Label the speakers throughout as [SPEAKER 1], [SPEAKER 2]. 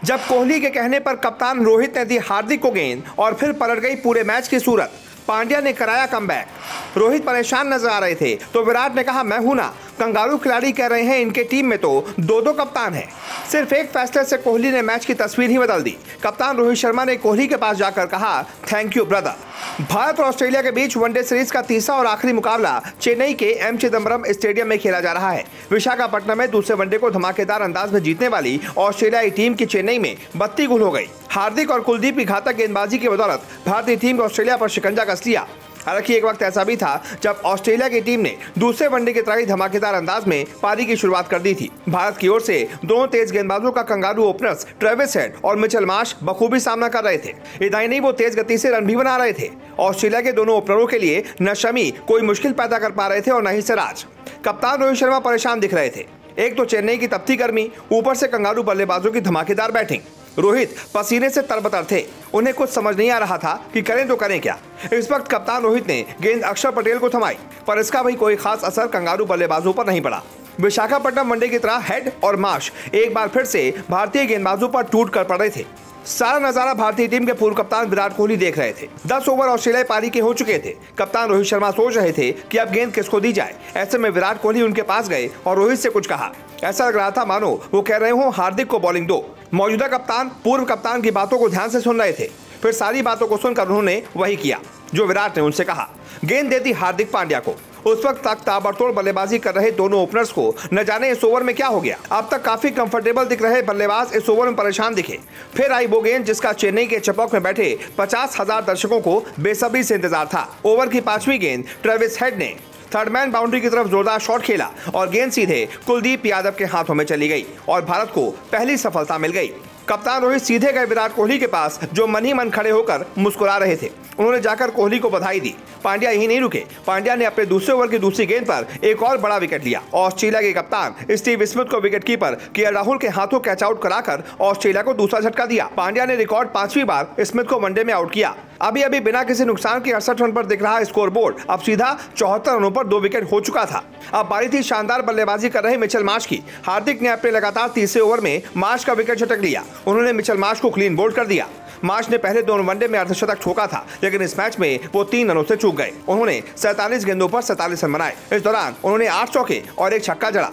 [SPEAKER 1] जब कोहली के कहने पर कप्तान रोहित ने दी हार्दिक को गेंद और फिर पलट गई पूरे मैच की सूरत। पांड्या ने कराया कमबैक। रोहित परेशान नजर आ रहे थे तो विराट ने कहा, मैं हूं ना। कंगारू खिलाड़ी कह रहे हैं इनके टीम में तो दो कप्तान हैं। सिर्फ एक फैसले से कोहली ने मैच की तस्वीर ही बदल दी। कप्तान रोहित शर्मा ने कोहली के पास जाकर कहा, थैंक यू ब्रदर। भारत और ऑस्ट्रेलिया के बीच वनडे सीरीज का तीसरा और आखिरी मुकाबला चेन्नई के एम चिदम्बरम स्टेडियम में खेला जा रहा है। विशाखापट्टनम में दूसरे वनडे को धमाकेदार अंदाज में जीतने वाली ऑस्ट्रेलियाई टीम की चेन्नई में 32 गोल हो गई। हार्दिक और कुलदीप की घातक गेंदबाजी की बदौलत भारतीय टीम को ऑस्ट्रेलिया पर शिकंजा कस लिया। हालांकि एक वक्त ऐसा भी था जब ऑस्ट्रेलिया की टीम ने दूसरे वनडे की तरह ही धमाकेदार अंदाज में पारी की शुरुआत कर दी थी। भारत की ओर से दोनों तेज गेंदबाजों का कंगारू ओपनर्स ट्रेविस हेड और मिचेल मार्श बखूबी सामना कर रहे थे। इतना ही नहीं, वो तेज गति से रन भी बना रहे थे। ऑस्ट्रेलिया के दोनों ओपनरों के लिए न शमी कोई मुश्किल पैदा कर पा रहे थे और न ही सिराज। कप्तान रोहित शर्मा परेशान दिख रहे थे। एक तो चेन्नई की तपती गर्मी, ऊपर से कंगारू बल्लेबाजों की धमाकेदार बैटिंग। रोहित पसीने से तरबतर थे। उन्हें कुछ समझ नहीं आ रहा था कि करें तो करें क्या। इस वक्त कप्तान रोहित ने गेंद अक्षर पटेल को थमाई, पर इसका भी कोई खास असर कंगारू बल्लेबाजों पर नहीं पड़ा। विशाखापट्टनम वनडे की तरह हेड और मार्श एक बार फिर से भारतीय गेंदबाजों पर टूट कर पड़े थे। सारा नजारा भारतीय टीम के पूर्व कप्तान विराट कोहली देख रहे थे। 10 ओवर ऑस्ट्रेलिया पारी के हो चुके थे। कप्तान रोहित शर्मा सोच रहे थे कि अब गेंद किसको दी जाए। ऐसे में विराट कोहली उनके पास गए और रोहित से कुछ कहा। ऐसा लग रहा था मानो वो कह रहे हो, हार्दिक को बॉलिंग दो। मौजूदा कप्तान पूर्व कप्तान की बातों को ध्यान से सुन रहे थे। फिर सारी बातों को सुनकर उन्होंने वही किया जो विराट ने उनसे कहा। गेंद देती हार्दिक पांड्या को। उस वक्त तक ताबड़तोड़ बल्लेबाजी कर रहे दोनों ओपनर्स को न जाने इस ओवर में क्या हो गया। अब तक काफी कंफर्टेबल दिख रहे बल्लेबाज इस ओवर में परेशान दिखे। फिर आई वो गेंद जिसका चेन्नई के चपौक में बैठे 50,000 दर्शकों को बेसब्री से इंतजार था। ओवर की 5वीं गेंद ट्रेविस हेड ने थर्डमैन बाउंड्री की तरफ जोरदार शॉट खेला और गेंद सीधे कुलदीप यादव के हाथों में चली गई और भारत को पहली सफलता मिल गई। कप्तान रोहित सीधे गए विराट कोहली के पास, जो मन ही मन खड़े होकर मुस्कुरा रहे थे। उन्होंने जाकर कोहली को बधाई दी। पांड्या यही नहीं रुके। पांड्या ने अपने दूसरे ओवर की दूसरी गेंद पर एक और बड़ा विकेट लिया। ऑस्ट्रेलिया के कप्तान स्टीव स्मिथ को विकेटकीपर केएल राहुल के हाथों कैच आउट कराकर ऑस्ट्रेलिया को दूसरा झटका दिया। पांड्या ने रिकॉर्ड 5वीं बार स्मिथ को वनडे में आउट किया। अभी अभी बिना किसी नुकसान के 68 रन पर दिख रहा स्कोरबोर्ड अब सीधा 74 रनों पर 2 विकेट हो चुका था। अब बारी थी शानदार बल्लेबाजी कर रहे मिचेल मार्श की। हार्दिक ने अपने लगातार तीसरे ओवर में मार्श का विकेट झटक लिया। उन्होंने मिचेल मार्श को क्लीन बोल्ड कर दिया। मार्श ने पहले दोनों वनडे में अर्धशतक ठोका था, लेकिन इस मैच में वो 3 रनों से चूक गए। उन्होंने 47 गेंदों पर 47 रन बनाए। इस दौरान उन्होंने 8 चौके और 1 छक्का जड़ा।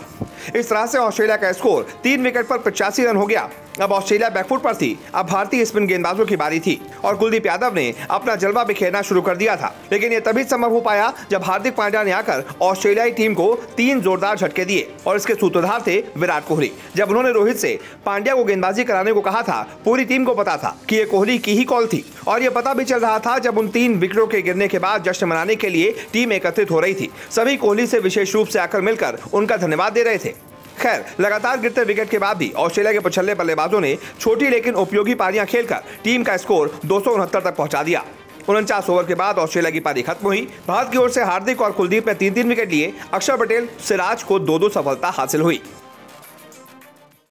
[SPEAKER 1] इस तरह से ऑस्ट्रेलिया का स्कोर 3 विकेट पर 85 रन हो गया। अब ऑस्ट्रेलिया बैकफुट पर थी। अब भारतीय स्पिन गेंदबाजों की बारी थी और कुलदीप यादव ने अपना जलवा बिखेरना शुरू कर दिया था। लेकिन यह तभी संभव हो पाया जब हार्दिक पांड्या ने आकर ऑस्ट्रेलियाई टीम को 3 जोरदार झटके दिए और इसके सूत्रधार थे विराट कोहली। जब उन्होंने रोहित से पांड्या को गेंदबाजी कराने को कहा था, पूरी टीम को पता था कि ये कोहली की ही कॉल थी और ये पता भी चल रहा था जब उन 3 विकेटों के गिरने के बाद जश्न मनाने के लिए टीम एकत्रित हो रही थी। सभी कोहली से विशेष रूप से आकर मिलकर उनका धन्यवाद दे रहे थे। खैर, लगातार गिरते विकेट के बाद भी ऑस्ट्रेलिया के पछल्ले बल्लेबाजों ने छोटी लेकिन उपयोगी पारियां खेलकर टीम का स्कोर 269 तक पहुंचा दिया। 49 ओवर के बाद ऑस्ट्रेलिया की पारी खत्म हुई। भारत की ओर से हार्दिक और कुलदीप ने 3-3 विकेट लिए। अक्षर पटेल, सिराज को 2-2 सफलता हासिल हुई।